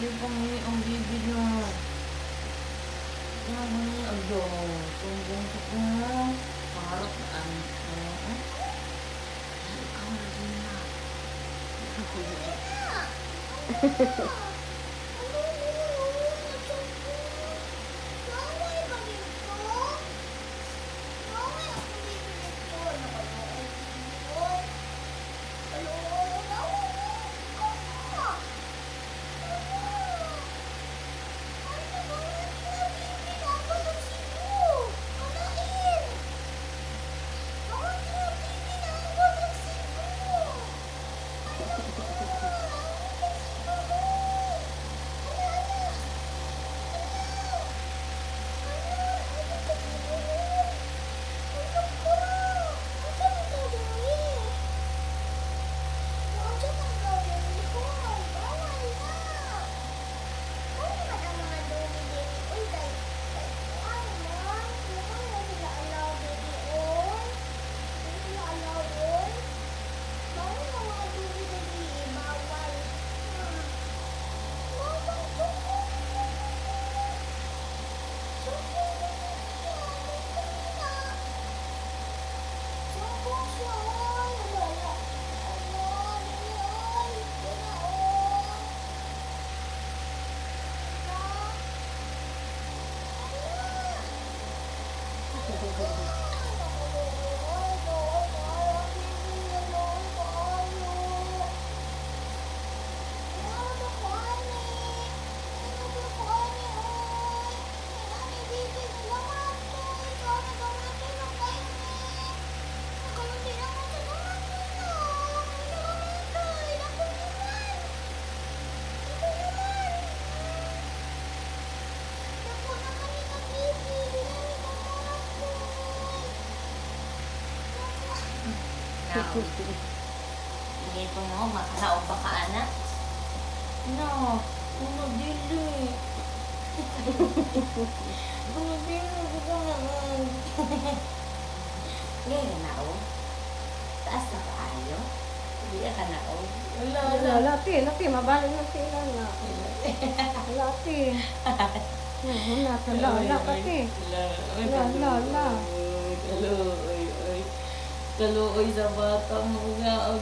Yung pangi ang bibi nyo. Yung pangi ang dong. Tumbong ko mo. Pangarap na ang ikaw na din na. Hindi po mo, makalaong baka anak. No, puno dili. Puno dili, buka naman. Ngayon na o. Taas na kaayo. Hindi ka na o. Wala, lati, mabalik na sila na. Lati. Wala, pati. Wala. Kaluoy sa batang mga.